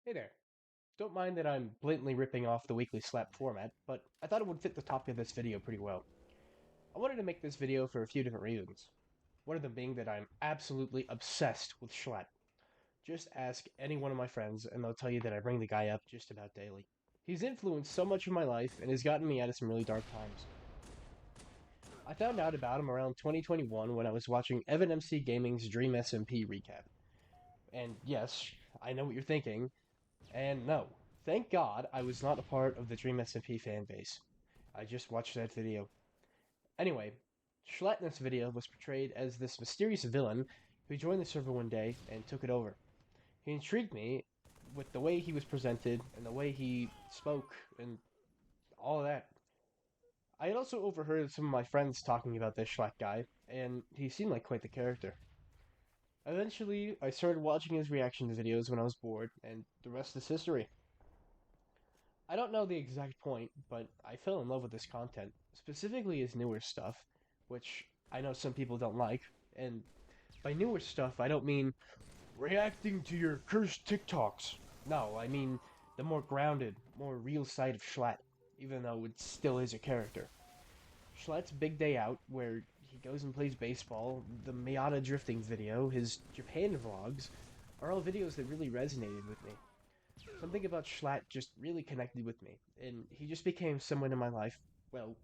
Hey there. Don't mind that I'm blatantly ripping off the weekly slap format, but I thought it would fit the topic of this video pretty well. I wanted to make this video for a few different reasons. One of them being that I'm absolutely obsessed with Schlatt. Just ask any one of my friends and they'll tell you that I bring the guy up just about daily. He's influenced so much of my life and has gotten me out of some really dark times. I found out about him around 2021 when I was watching Evan MC Gaming's Dream SMP recap. And yes, I know what you're thinking. And no, thank God I was not a part of the Dream SMP fan base. I just watched that video. Anyway, Schlatt in this video was portrayed as this mysterious villain who joined the server one day and took it over. He intrigued me with the way he was presented and the way he spoke and all of that. I had also overheard some of my friends talking about this Schlatt guy, and he seemed like quite the character. Eventually, I started watching his reaction videos when I was bored, and the rest is history. I don't know the exact point, but I fell in love with this content, specifically his newer stuff, which I know some people don't like. And by newer stuff, I don't mean reacting to your cursed TikToks. No, I mean the more grounded, more real side of Schlatt, even though it still is a character. Schlatt's Big Day Out, where he goes and plays baseball, the Miata drifting video, his Japan vlogs, are all videos that really resonated with me. Something about Schlatt just really connected with me, and he just became someone in my life, well,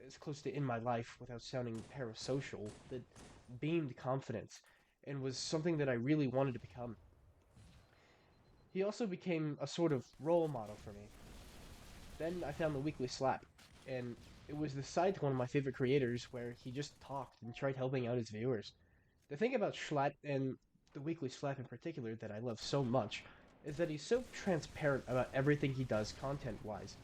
as close to in my life without sounding parasocial, that beamed confidence, and was something that I really wanted to become. He also became a sort of role model for me. Then I found the Weekly Slap, and it was the side to one of my favorite creators where he just talked and tried helping out his viewers. The thing about Schlatt and the Weekly Slap in particular that I love so much is that he's so transparent about everything he does content wise.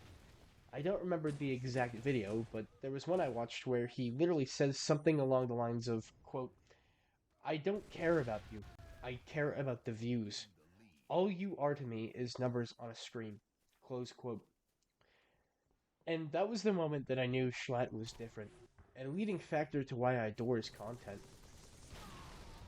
I don't remember the exact video, but there was one I watched where he literally says something along the lines of, quote, I don't care about you. I care about the views. All you are to me is numbers on a screen. Close quote. And that was the moment that I knew Schlatt was different, and a leading factor to why I adore his content.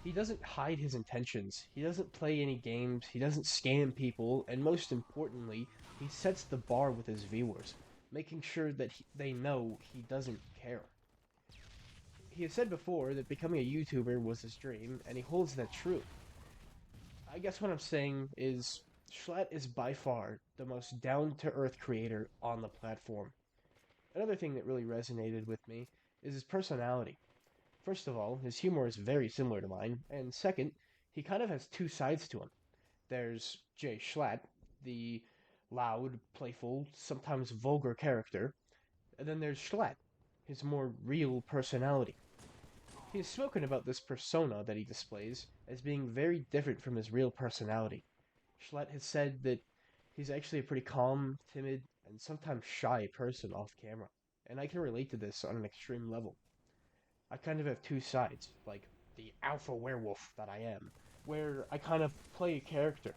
He doesn't hide his intentions. He doesn't play any games. He doesn't scam people. And most importantly, he sets the bar with his viewers, making sure that they know he doesn't care. He has said before that becoming a YouTuber was his dream, and he holds that true. I guess what I'm saying is Schlatt is by far the most down to earth creator on the platform. Another thing that really resonated with me is his personality. First of all, his humor is very similar to mine, and second, he kind of has two sides to him. There's Jschlatt, the loud, playful, sometimes vulgar character, and then there's Schlatt, his more real personality. He has spoken about this persona that he displays as being very different from his real personality. Schlatt has said that he's actually a pretty calm, timid, and sometimes shy person off camera, and I can relate to this on an extreme level. I kind of have two sides, like the alpha werewolf that I am, where I kind of play a character.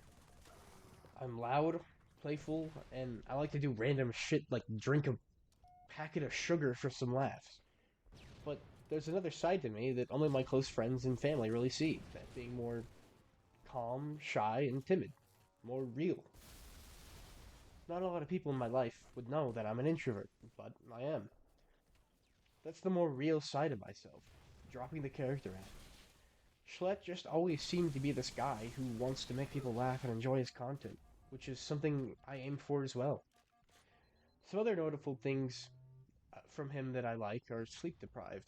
I'm loud, playful, and I like to do random shit like drink a packet of sugar for some laughs. But there's another side to me that only my close friends and family really see, that being more calm, shy, and timid, more real. Not a lot of people in my life would know that I'm an introvert, but I am. That's the more real side of myself, dropping the character out. Schlatt just always seemed to be this guy who wants to make people laugh and enjoy his content, which is something I aim for as well. Some other notable things from him that I like are sleep deprived.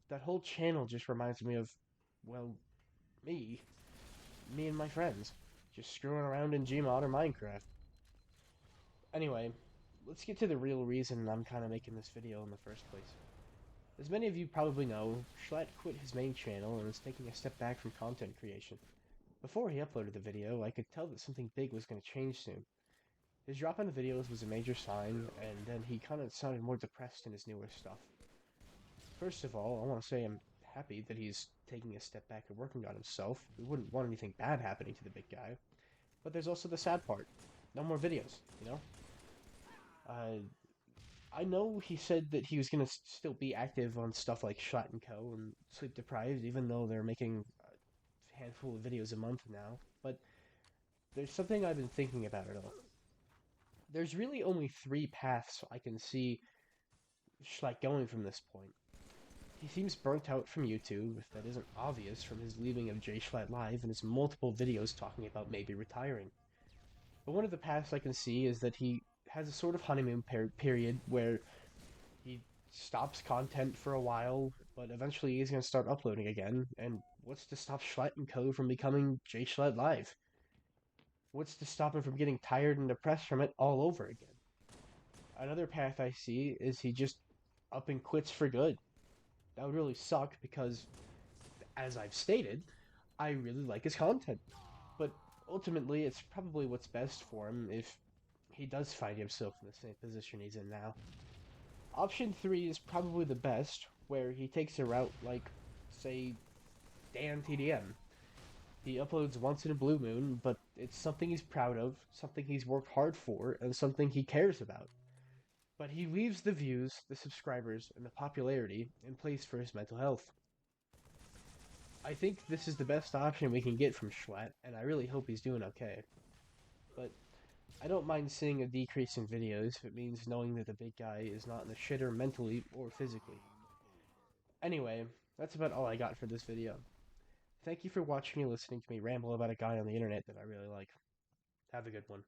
That whole channel just reminds me of, well, me. Me and my friends. Just screwing around in Gmod or Minecraft. Anyway, let's get to the real reason I'm kind of making this video in the first place. As many of you probably know, Schlatt quit his main channel and is taking a step back from content creation. Before he uploaded the video, I could tell that something big was going to change soon. His drop in the videos was a major sign, and then he kind of sounded more depressed in his newer stuff. First of all, I want to say I'm happy that he's taking a step back and working on himself. We wouldn't want anything bad happening to the big guy. But there's also the sad part. No more videos, you know? Uh, I know he said that he was going to still be active on stuff like Schlatt and Co. and Sleep Deprived, even though they're making a handful of videos a month now. But there's something I've been thinking about it all. There's really only three paths I can see Schlatt going from this point. He seems burnt out from YouTube, if that isn't obvious from his leaving of Jschlatt Live and his multiple videos talking about maybe retiring. But one of the paths I can see is that he has a sort of honeymoon period where he stops content for a while, but eventually he's going to start uploading again. And what's to stop Schlatt and Co. from becoming Jschlatt Live? What's to stop him from getting tired and depressed from it all over again? Another path I see is he just up and quits for good. That would really suck because, as I've stated, I really like his content. But ultimately, it's probably what's best for him if he does find himself in the same position he's in now. Option 3 is probably the best, where he takes a route like, say, Dan TDM. He uploads once in a blue moon, but it's something he's proud of, something he's worked hard for, and something he cares about. But he leaves the views, the subscribers, and the popularity in place for his mental health. I think this is the best option we can get from Schlatt, and I really hope he's doing okay. But I don't mind seeing a decrease in videos if it means knowing that the big guy is not in the shitter mentally or physically. Anyway, that's about all I got for this video. Thank you for watching and listening to me ramble about a guy on the internet that I really like. Have a good one.